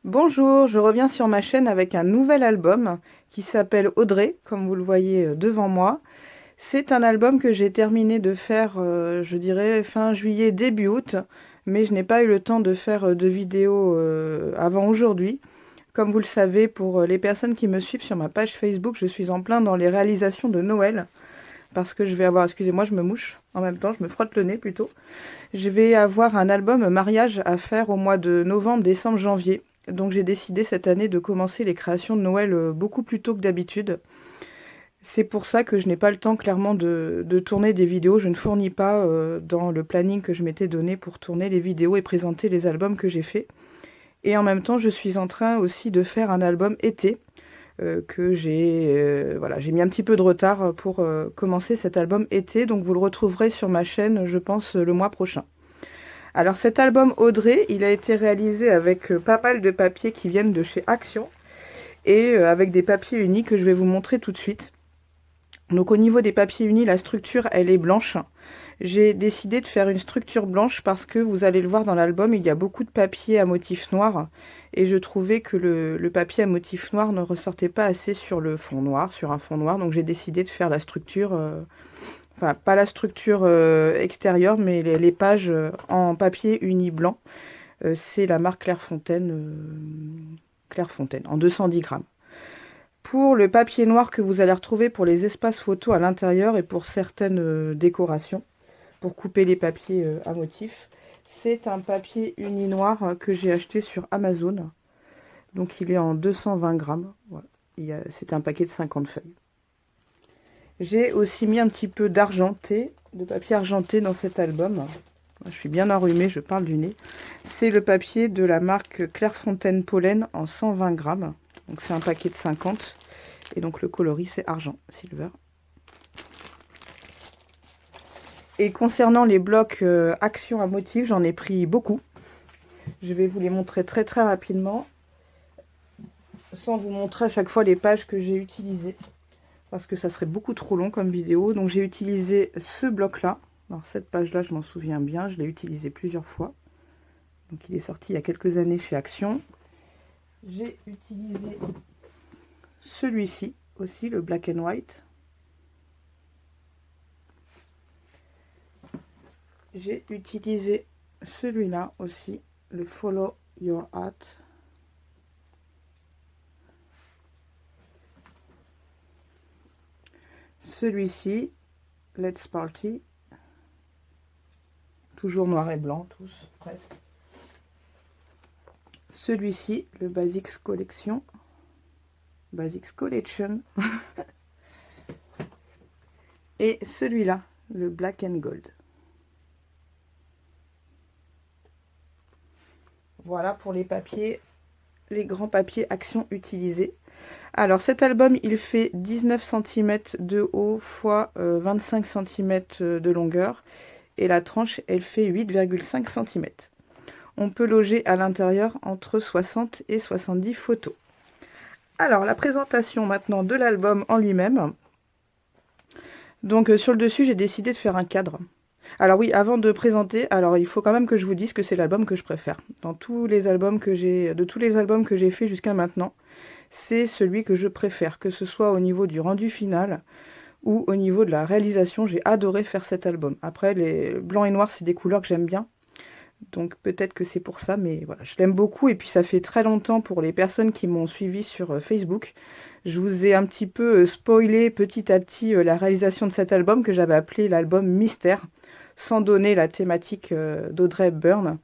Bonjour, je reviens sur ma chaîne avec un nouvel album qui s'appelle Audrey, comme vous le voyez devant moi. C'est un album que j'ai terminé de faire, je dirais, fin juillet, début août, mais je n'ai pas eu le temps de faire de vidéos avant aujourd'hui. Comme vous le savez, pour les personnes qui me suivent sur ma page Facebook, je suis en plein dans les réalisations de Noël, parce que je vais avoir, excusez-moi, je me mouche en même temps, je me frotte le nez plutôt. Je vais avoir un album mariage à faire au mois de novembre, décembre, janvier. Donc j'ai décidé cette année de commencer les créations de Noël beaucoup plus tôt que d'habitude. C'est pour ça que je n'ai pas le temps clairement de tourner des vidéos. Je ne fournis pas dans le planning que je m'étais donné pour tourner les vidéos et présenter les albums que j'ai faits. Et en même temps, je suis en train aussi de faire un album été que j'ai mis un petit peu de retard pour commencer cet album été. Donc vous le retrouverez sur ma chaîne, je pense, le mois prochain. Alors cet album Audrey, il a été réalisé avec pas mal de papiers qui viennent de chez Action et avec des papiers unis que je vais vous montrer tout de suite. Donc au niveau des papiers unis, la structure elle est blanche. J'ai décidé de faire une structure blanche parce que vous allez le voir dans l'album, il y a beaucoup de papier à motif noir et je trouvais que le papier à motif noir ne ressortait pas assez sur le fond noir, sur un fond noir. Donc j'ai décidé de faire la structure enfin pas la structure extérieure, mais les pages en papier uni blanc. C'est la marque Clairefontaine, en 210 grammes. Pour le papier noir que vous allez retrouver pour les espaces photos à l'intérieur et pour certaines décorations, pour couper les papiers à motif, c'est un papier uni noir que j'ai acheté sur Amazon. Donc il est en 220 grammes. Voilà. C'est un paquet de 50 feuilles. J'ai aussi mis un petit peu d'argenté, de papier argenté dans cet album. Je suis bien enrhumée, je parle du nez. C'est le papier de la marque Clairefontaine Pollen en 120 grammes. Donc c'est un paquet de 50. Et donc le coloris c'est argent, silver. Et concernant les blocs Action à motif, j'en ai pris beaucoup. Je vais vous les montrer très très rapidement. Sans vous montrer à chaque fois les pages que j'ai utilisées. Parce que ça serait beaucoup trop long comme vidéo. Donc j'ai utilisé ce bloc-là. Alors cette page-là, je m'en souviens bien, je l'ai utilisé plusieurs fois. Donc il est sorti il y a quelques années chez Action. J'ai utilisé celui-ci aussi, le Black and White. J'ai utilisé celui-là aussi, le Follow Your Heart. Celui-ci, Let's Party. Toujours noir et blanc, tous, presque. Celui-ci, le Basics Collection. Basics Collection. Et celui-là, le Black and Gold. Voilà pour les papiers, les grands papiers Action utilisés. Alors cet album, il fait 19 cm de haut x 25 cm de longueur. Et la tranche, elle fait 8,5 cm. On peut loger à l'intérieur entre 60 et 70 photos. Alors, la présentation maintenant de l'album en lui-même. Donc, sur le dessus, j'ai décidé de faire un cadre. Alors oui, avant de présenter, alors il faut quand même que je vous dise que c'est l'album que je préfère. Dans tous les albums que de tous les albums que j'ai fait jusqu'à maintenant, c'est celui que je préfère, que ce soit au niveau du rendu final ou au niveau de la réalisation. J'ai adoré faire cet album. Après, les blancs et noirs, c'est des couleurs que j'aime bien. Donc peut-être que c'est pour ça, mais voilà, je l'aime beaucoup. Et puis ça fait très longtemps pour les personnes qui m'ont suivi sur Facebook. Je vous ai un petit peu spoilé petit à petit la réalisation de cet album que j'avais appelé l'album Mystère, sans donner la thématique d'Audrey Hepburn.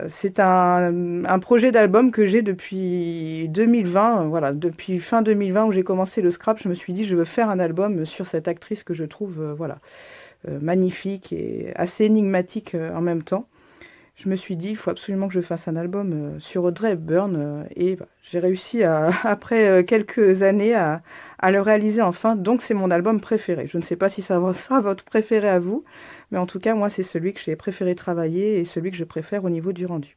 C'est un projet d'album que j'ai depuis 2020, voilà, depuis fin 2020 où j'ai commencé le scrap. Je me suis dit je veux faire un album sur cette actrice que je trouve voilà, magnifique et assez énigmatique en même temps. Je me suis dit, il faut absolument que je fasse un album sur Audrey Hepburn. Et bah, j'ai réussi, après quelques années, à le réaliser enfin. Donc, c'est mon album préféré. Je ne sais pas si ça sera votre préféré à vous. Mais en tout cas, moi, c'est celui que j'ai préféré travailler et celui que je préfère au niveau du rendu.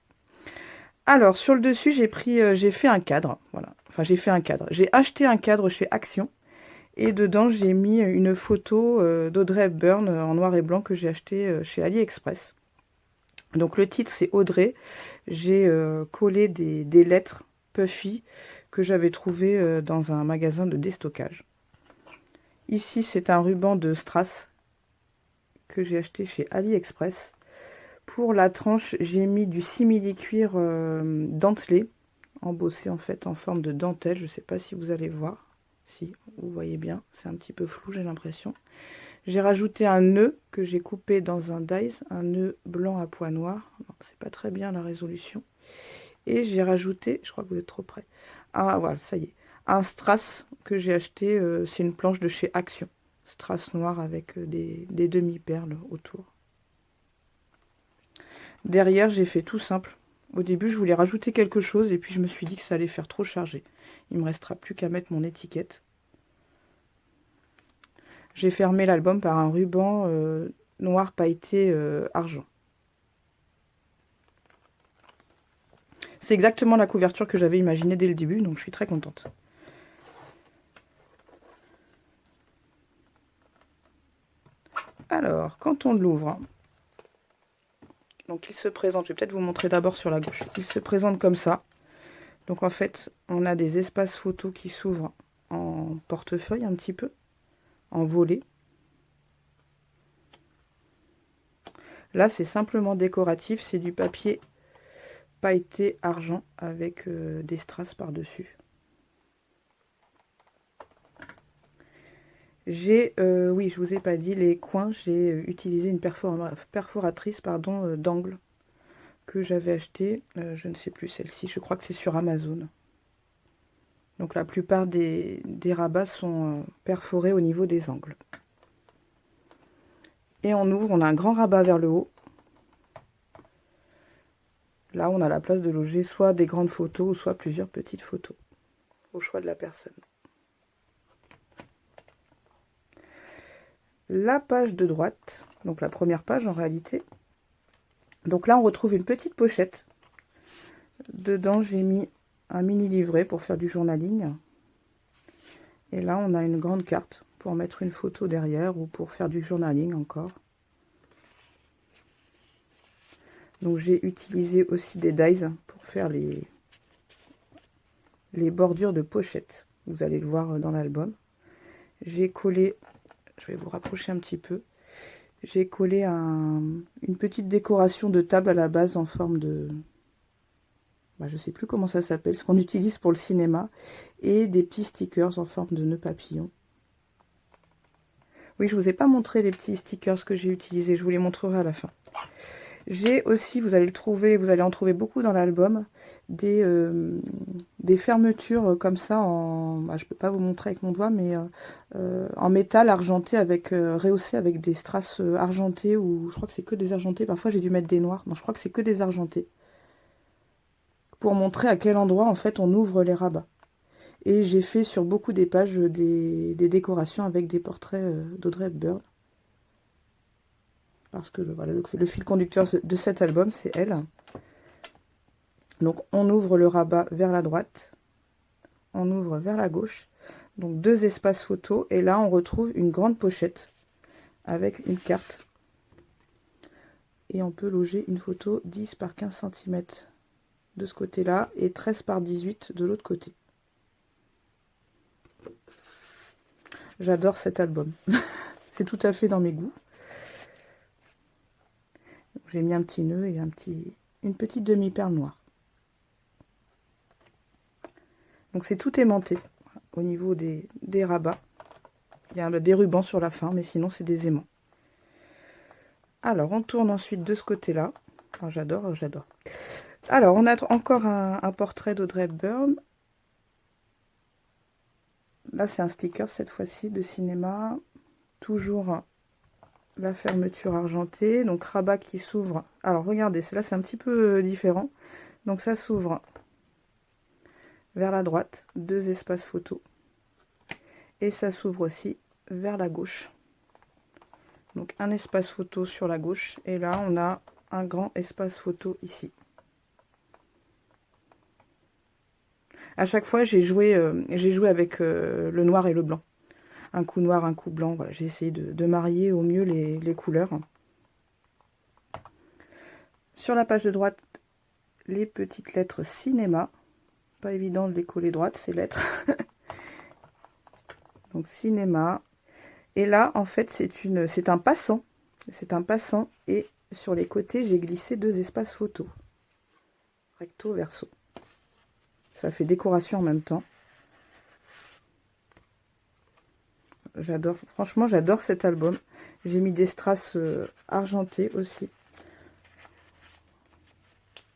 Alors, sur le dessus, j'ai fait un cadre. Voilà. Enfin, j'ai fait un cadre. J'ai acheté un cadre chez Action. Et dedans, j'ai mis une photo d'Audrey Hepburn en noir et blanc que j'ai acheté chez AliExpress. Donc le titre c'est Audrey. J'ai collé des lettres puffy que j'avais trouvées dans un magasin de déstockage. Ici c'est un ruban de strass que j'ai acheté chez AliExpress. Pour la tranche, j'ai mis du simili-cuir dentelé, embossé en fait en forme de dentelle. Je ne sais pas si vous allez voir. Si, vous voyez bien, c'est un petit peu flou, j'ai l'impression. J'ai rajouté un nœud que j'ai coupé dans un dies, un nœud blanc à pois noir. C'est pas très bien la résolution. Et j'ai rajouté, je crois que vous êtes trop près. Ah voilà, ça y est. Un strass que j'ai acheté, c'est une planche de chez Action. Strass noir avec des demi-perles autour. Derrière, j'ai fait tout simple. Au début, je voulais rajouter quelque chose et puis je me suis dit que ça allait faire trop chargé. Il me restera plus qu'à mettre mon étiquette. J'ai fermé l'album par un ruban noir pailleté argent. C'est exactement la couverture que j'avais imaginée dès le début, donc je suis très contente. Alors, quand on l'ouvre, donc il se présente, je vais peut-être vous montrer d'abord sur la gauche. Il se présente comme ça. Donc en fait, on a des espaces photos qui s'ouvrent en portefeuille un petit peu, en volet. Là, c'est simplement décoratif, c'est du papier pailleté argent avec des strass par-dessus. J'ai, oui, je vous ai pas dit, les coins, j'ai utilisé une perforatrice d'angle que j'avais acheté, je ne sais plus celle-ci, je crois que c'est sur Amazon. Donc la plupart des rabats sont perforés au niveau des angles. Et on ouvre, on a un grand rabat vers le haut. Là, on a la place de loger soit des grandes photos ou soit plusieurs petites photos, au choix de la personne. La page de droite, donc la première page en réalité. Donc là, on retrouve une petite pochette. Dedans, j'ai mis un mini livret pour faire du journaling. Et là, on a une grande carte pour mettre une photo derrière ou pour faire du journaling encore. Donc j'ai utilisé aussi des dies pour faire les bordures de pochette. Vous allez le voir dans l'album. J'ai collé, je vais vous rapprocher un petit peu, j'ai collé une petite décoration de table à la base en forme de... je ne sais plus comment ça s'appelle, ce qu'on utilise pour le cinéma, et des petits stickers en forme de nœud papillon. Oui, je ne vous ai pas montré les petits stickers que j'ai utilisés, je vous les montrerai à la fin. J'ai aussi, vous allez en trouver beaucoup dans l'album, des fermetures comme ça, je ne peux pas vous montrer avec mon doigt, mais en métal argenté, rehaussé avec des strass argentés, ou je crois que c'est que des argentés, parfois j'ai dû mettre des noirs, non je crois que c'est que des argentés, pour montrer à quel endroit en fait on ouvre les rabats. Et j'ai fait sur beaucoup des pages des décorations avec des portraits d'Audrey Hepburn. Parce que voilà, le fil conducteur de cet album, c'est elle. Donc on ouvre le rabat vers la droite, on ouvre vers la gauche. Donc deux espaces photos, et là on retrouve une grande pochette avec une carte. Et on peut loger une photo 10 par 15 cm de ce côté-là et 13 par 18 de l'autre côté. J'adore cet album. C'est tout à fait dans mes goûts. J'ai mis un petit nœud et une petite demi-perle noire. Donc c'est tout aimanté au niveau des rabats. Il y a des rubans sur la fin, mais sinon c'est des aimants. Alors on tourne ensuite de ce côté-là. Oh, j'adore. Alors on a encore un portrait d'Audrey Hepburn. Là c'est un sticker cette fois-ci de cinéma. Toujours la fermeture argentée. Donc rabat qui s'ouvre. Alors regardez, là c'est un petit peu différent. Donc ça s'ouvre vers la droite, deux espaces photos. Et ça s'ouvre aussi vers la gauche. Donc un espace photo sur la gauche. Et là on a un grand espace photo ici. À chaque fois j'ai joué avec le noir et le blanc. Un coup noir, un coup blanc. Voilà, j'ai essayé de marier au mieux les couleurs. Sur la page de droite, les petites lettres cinéma. Pas évident de les coller droite, ces lettres. Donc cinéma. Et là, en fait, c'est un passant. C'est un passant. Et sur les côtés, j'ai glissé 2 espaces photo. Recto, verso. Ça fait décoration en même temps. J'adore, franchement, j'adore cet album. J'ai mis des strass argentés aussi.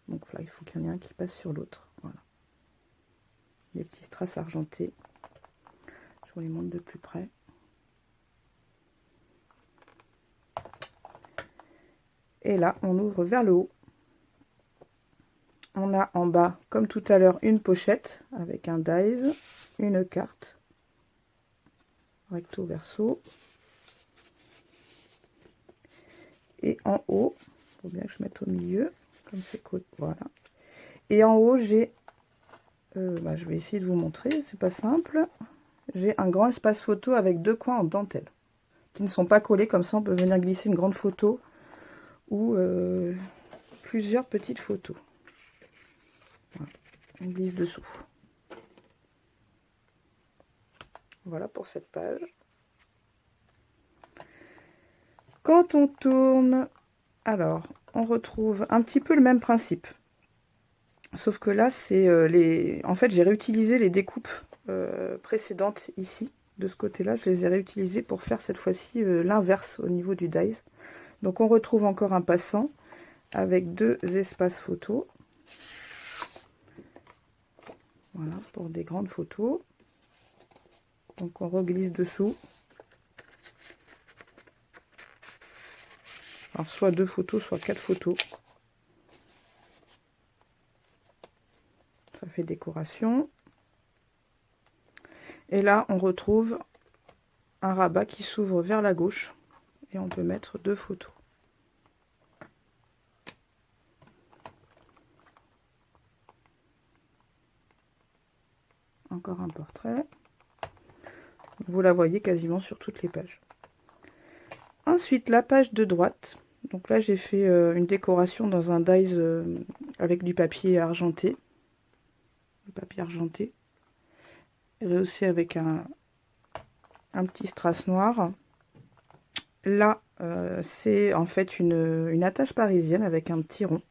Donc là, il faut qu'il y en ait un qui passe sur l'autre. Voilà. Des petits strass argentés. Je vous les montre de plus près. Et là, on ouvre vers le haut. On a en bas, comme tout à l'heure, une pochette avec un dies, une carte, recto verso. Et en haut, il faut bien que je mette au milieu, comme c'est cool, voilà. Et en haut, j'ai, je vais essayer de vous montrer, c'est pas simple. J'ai un grand espace photo avec 2 coins en dentelle, qui ne sont pas collés, comme ça on peut venir glisser une grande photo ou plusieurs petites photos. Voilà. On glisse dessous. Voilà pour cette page. Quand on tourne, alors, on retrouve un petit peu le même principe. Sauf que là, c'est En fait, j'ai réutilisé les découpes précédentes ici. De ce côté-là, je les ai réutilisées pour faire cette fois-ci l'inverse au niveau du dies. Donc, on retrouve encore un passant avec 2 espaces photos. Voilà, pour des grandes photos. Donc, on reglisse dessous. Alors, soit 2 photos, soit 4 photos. Ça fait décoration. Et là, on retrouve un rabat qui s'ouvre vers la gauche. Et on peut mettre 2 photos. Encore un portrait. Vous la voyez quasiment sur toutes les pages. Ensuite, la page de droite. Donc là, j'ai fait une décoration dans un dies avec du papier argenté. Du papier argenté. Rehaussé avec un petit strass noir. Là, c'est en fait une attache parisienne avec un petit rond.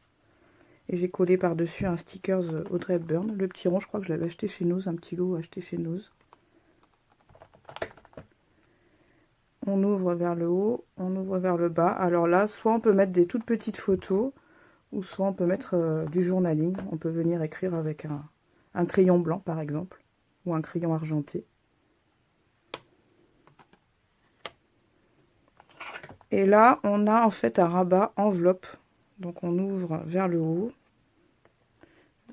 Et j'ai collé par-dessus un stickers Audrey Hepburn. Le petit rond, je crois que je l'avais acheté chez Nose, un petit lot acheté chez Nose. On ouvre vers le haut, on ouvre vers le bas. Alors là, soit on peut mettre des toutes petites photos, ou soit on peut mettre du journaling. On peut venir écrire avec un crayon blanc, par exemple, ou un crayon argenté. Et là, on a en fait un rabat enveloppe. Donc on ouvre vers le haut,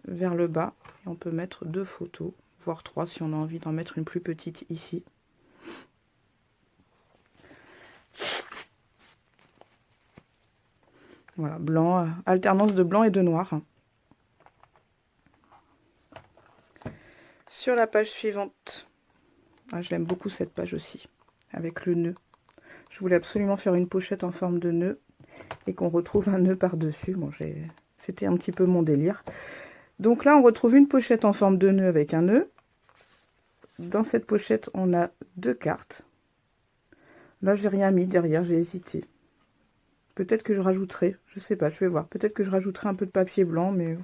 vers le bas, et on peut mettre 2 photos, voire 3 si on a envie d'en mettre une plus petite ici. Voilà, blanc, alternance de blanc et de noir. Sur la page suivante, je l'aime beaucoup cette page aussi, avec le nœud. Je voulais absolument faire une pochette en forme de nœud et qu'on retrouve un nœud par-dessus. Bon, c'était un petit peu mon délire. Donc là, on retrouve une pochette en forme de nœud avec un nœud. Dans cette pochette, on a 2 cartes. Là, j'ai rien mis derrière, j'ai hésité. Peut-être que je rajouterai, je sais pas, je vais voir. Peut-être que je rajouterai un peu de papier blanc, mais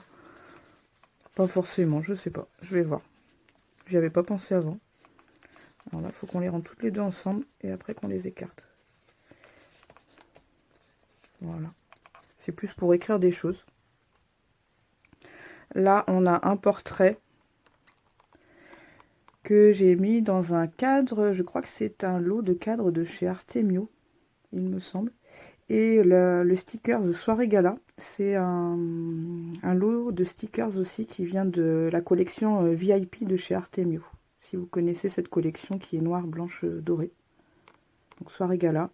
pas forcément, je sais pas. Je vais voir. J'y avais pas pensé avant. Alors là, il faut qu'on les rende toutes les deux ensemble et après qu'on les écarte. Voilà. C'est plus pour écrire des choses. Là, on a un portrait que j'ai mis dans un cadre. Je crois que c'est un lot de cadres de chez Artemio, il me semble. Et le sticker de Soirée Gala, c'est un lot de stickers aussi qui vient de la collection VIP de chez Artemio. Si vous connaissez cette collection qui est noire, blanche, dorée. Donc Soirée Gala.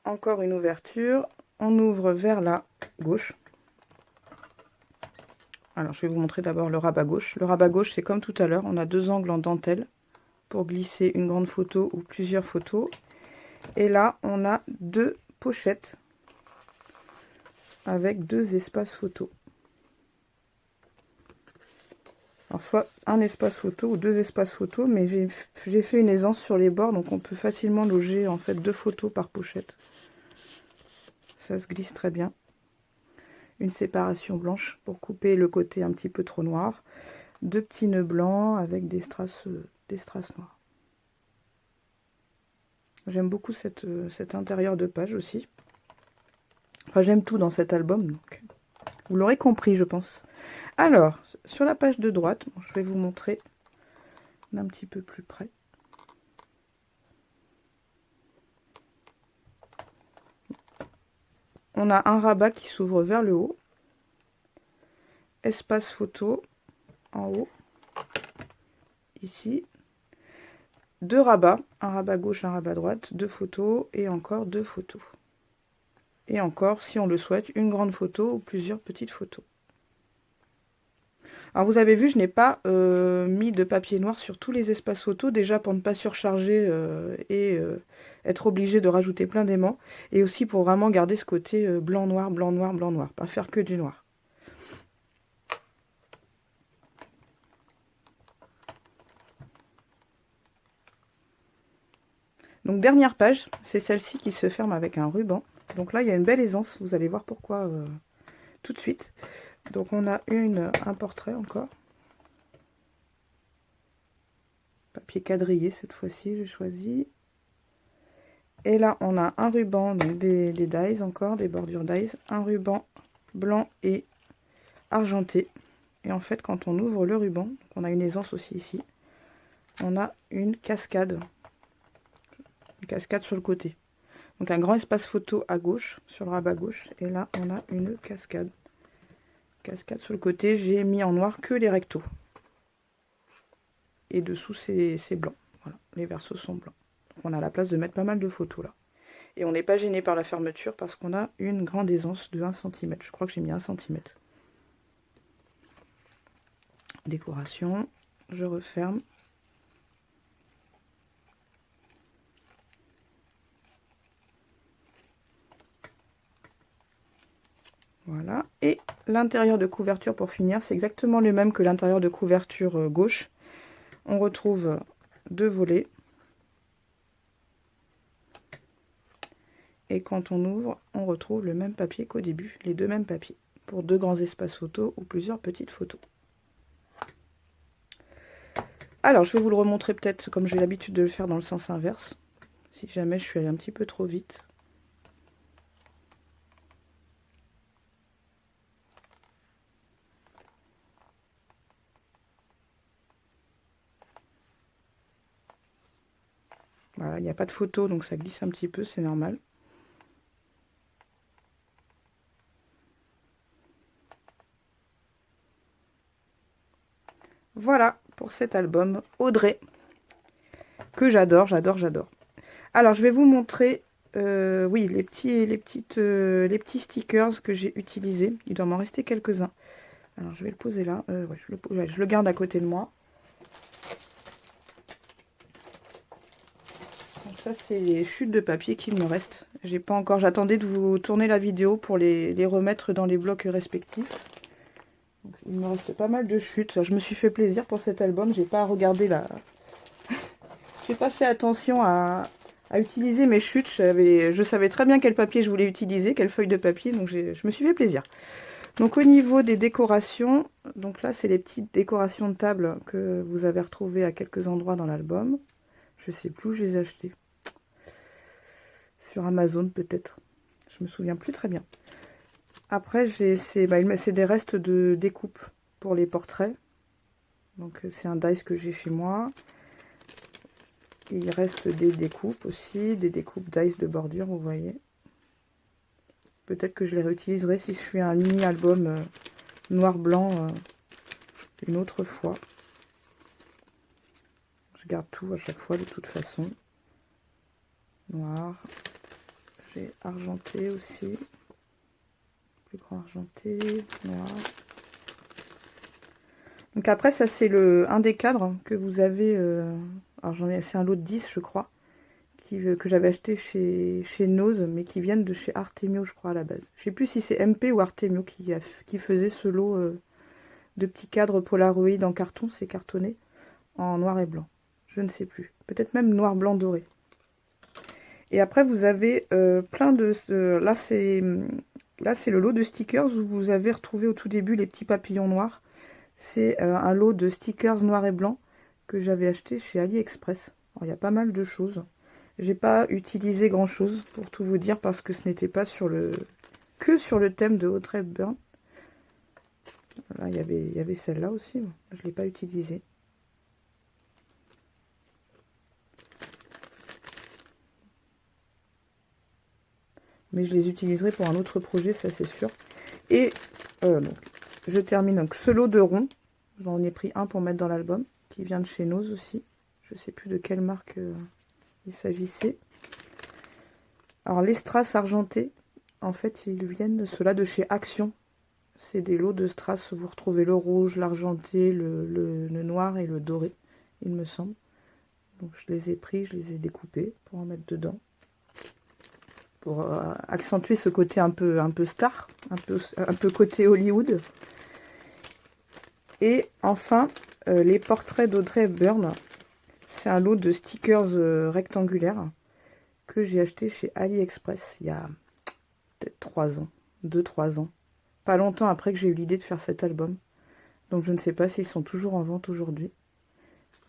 Encore une ouverture. On ouvre vers la gauche. Alors je vais vous montrer d'abord le rabat gauche. Le rabat gauche, c'est comme tout à l'heure. On a 2 angles en dentelle pour glisser une grande photo ou plusieurs photos. Et là, on a 2 pochettes avec 2 espaces photo. Alors, soit un espace photo ou 2 espaces photo, mais j'ai fait une aisance sur les bords, donc on peut facilement loger en fait 2 photos par pochette. Ça se glisse très bien. Une séparation blanche pour couper le côté un petit peu trop noir. 2 petits nœuds blancs avec des strass noirs. J'aime beaucoup cet intérieur de page aussi. Enfin, j'aime tout dans cet album, donc vous l'aurez compris, je pense. Alors, sur la page de droite, bon, je vais vous montrer d'un petit peu plus près. On a un rabat qui s'ouvre vers le haut. Espace photo en haut. Ici. 2 rabats. Un rabat gauche, un rabat droite. 2 photos et encore 2 photos. Et encore, si on le souhaite, une grande photo ou plusieurs petites photos. Alors vous avez vu, je n'ai pas mis de papier noir sur tous les espaces photos, déjà pour ne pas surcharger et être obligé de rajouter plein d'aimants, et aussi pour vraiment garder ce côté blanc, noir, blanc, noir, blanc, noir, pas faire que du noir. Donc dernière page, c'est celle-ci qui se ferme avec un ruban. Donc là, il y a une belle aisance, vous allez voir pourquoi tout de suite. Donc on a un portrait encore. Papier quadrillé cette fois-ci, j'ai choisi. Et là, on a un ruban, donc des dies encore, des bordures dies. Un ruban blanc et argenté. Et en fait, quand on ouvre le ruban, on a une aisance aussi ici, on a une cascade. Une cascade sur le côté. Donc un grand espace photo à gauche, sur le rabat gauche. Et là, on a une cascade. Cascade sur le côté, j'ai mis en noir que les rectos. Et dessous, c'est blanc. Voilà, les versos sont blancs. Donc on a la place de mettre pas mal de photos là. Et on n'est pas gêné par la fermeture parce qu'on a une grande aisance de 1 cm. Je crois que j'ai mis 1 cm. Décoration, je referme. Voilà. Et l'intérieur de couverture pour finir, c'est exactement le même que l'intérieur de couverture gauche. On retrouve 2 volets. Et quand on ouvre, on retrouve le même papier qu'au début, les 2 mêmes papiers, pour 2 grands espaces photos ou plusieurs petites photos. Alors, je vais vous le remontrer peut-être comme j'ai l'habitude de le faire dans le sens inverse, si jamais je suis allée un petit peu trop vite. Voilà, il n'y a pas de photo, donc ça glisse un petit peu, c'est normal. Voilà pour cet album Audrey, que j'adore, j'adore, j'adore. Alors, je vais vous montrer, oui, les petits stickers que j'ai utilisés. Il doit m'en rester quelques-uns. Alors, je vais le poser là. Ouais, je le garde à côté de moi. Donc ça, c'est les chutes de papier qu'il me reste. J'ai pas encore, j'attendais de vous tourner la vidéo pour les remettre dans les blocs respectifs. Donc, il me reste pas mal de chutes. Enfin, je me suis fait plaisir pour cet album. J'ai pas regardé la... J'ai pas fait attention à utiliser mes chutes. Je savais très bien quel papier je voulais utiliser, quelle feuille de papier. Donc je me suis fait plaisir. Donc au niveau des décorations, donc là c'est les petites décorations de table que vous avez retrouvées à quelques endroits dans l'album. Je sais plus où je les ai achetées. Sur Amazon peut-être. Je me souviens plus très bien. Après c'est des restes de découpe pour les portraits. Donc c'est un dice que j'ai chez moi. Il reste des découpes aussi, des découpes dice de bordure, vous voyez. Peut-être que je les réutiliserai si je fais un mini-album noir-blanc une autre fois. Je garde tout à chaque fois de toute façon. Noir. J'ai argenté aussi. Plus grand argenté, noir. Donc après, ça c'est un des cadres que vous avez. Alors c'est un lot de 10 je crois. que j'avais acheté chez Nose, mais qui viennent de chez Artemio, je crois, à la base. Je sais plus si c'est MP ou Artemio qui faisait ce lot de petits cadres Polaroid en carton, c'est cartonné, en noir et blanc. Je ne sais plus. Peut-être même noir, blanc, doré. Et après, vous avez plein de... là, c'est le lot de stickers où vous avez retrouvé au tout début les petits papillons noirs. C'est un lot de stickers noirs et blancs que j'avais acheté chez AliExpress. Alors, il y a pas mal de choses. J'ai pas utilisé grand chose pour tout vous dire parce que ce n'était pas que sur le thème de Audrey Hepburn. Là, il y avait celle-là aussi. Je ne l'ai pas utilisée. Mais je les utiliserai pour un autre projet, ça c'est sûr. Et donc, je termine donc ce lot de ronds. J'en ai pris un pour mettre dans l'album, qui vient de chez Nose aussi. Je ne sais plus de quelle marque il s'agissait. Alors les strass argentés, en fait, ils viennent ceux-là de chez Action. C'est des lots de strass, vous retrouvez le rouge, l'argenté, le noir et le doré, il me semble. Donc je les ai pris, je les ai découpés pour en mettre dedans. Pour accentuer ce côté un peu star, un peu côté Hollywood. Et enfin, les portraits d'Audrey Hepburn. C'est un lot de stickers rectangulaires que j'ai acheté chez AliExpress il y a peut-être 3 ans, 2-3 ans. Pas longtemps après que j'ai eu l'idée de faire cet album. Donc je ne sais pas s'ils sont toujours en vente aujourd'hui.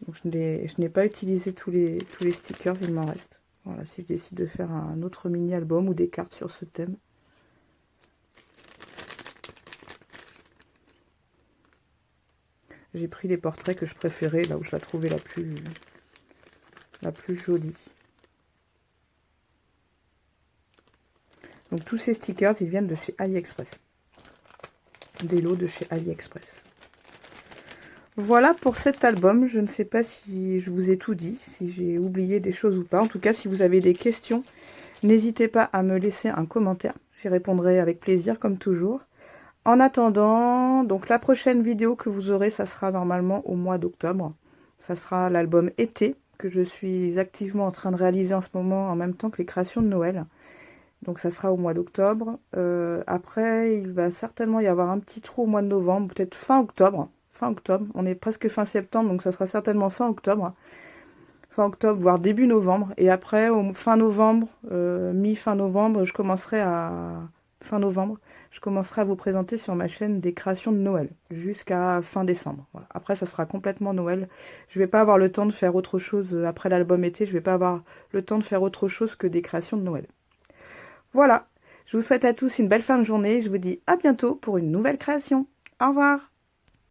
Donc je n'ai pas utilisé tous les stickers, il m'en reste. Voilà, si je décide de faire un autre mini-album ou des cartes sur ce thème. J'ai pris les portraits que je préférais, là où je la trouvais la plus jolie. Donc tous ces stickers, ils viennent de chez AliExpress. Des lots de chez AliExpress. Voilà pour cet album. Je ne sais pas si je vous ai tout dit, si j'ai oublié des choses ou pas. En tout cas, si vous avez des questions, n'hésitez pas à me laisser un commentaire. J'y répondrai avec plaisir, comme toujours. En attendant, donc la prochaine vidéo que vous aurez, ça sera normalement au mois d'octobre. Ça sera l'album Été, que je suis activement en train de réaliser en ce moment, en même temps que les créations de Noël. Donc ça sera au mois d'octobre. Après, il va certainement y avoir un petit trou au mois de novembre, peut-être fin octobre. Fin octobre, on est presque fin septembre, donc ça sera certainement fin octobre. Fin octobre, voire début novembre. Et après, fin novembre, mi-fin novembre, fin novembre, je commencerai à vous présenter sur ma chaîne des créations de Noël, jusqu'à fin décembre. Voilà. Après, ça sera complètement Noël. Je vais pas avoir le temps de faire autre chose après l'album été, je vais pas avoir le temps de faire autre chose que des créations de Noël. Voilà, je vous souhaite à tous une belle fin de journée. Je vous dis à bientôt pour une nouvelle création. Au revoir!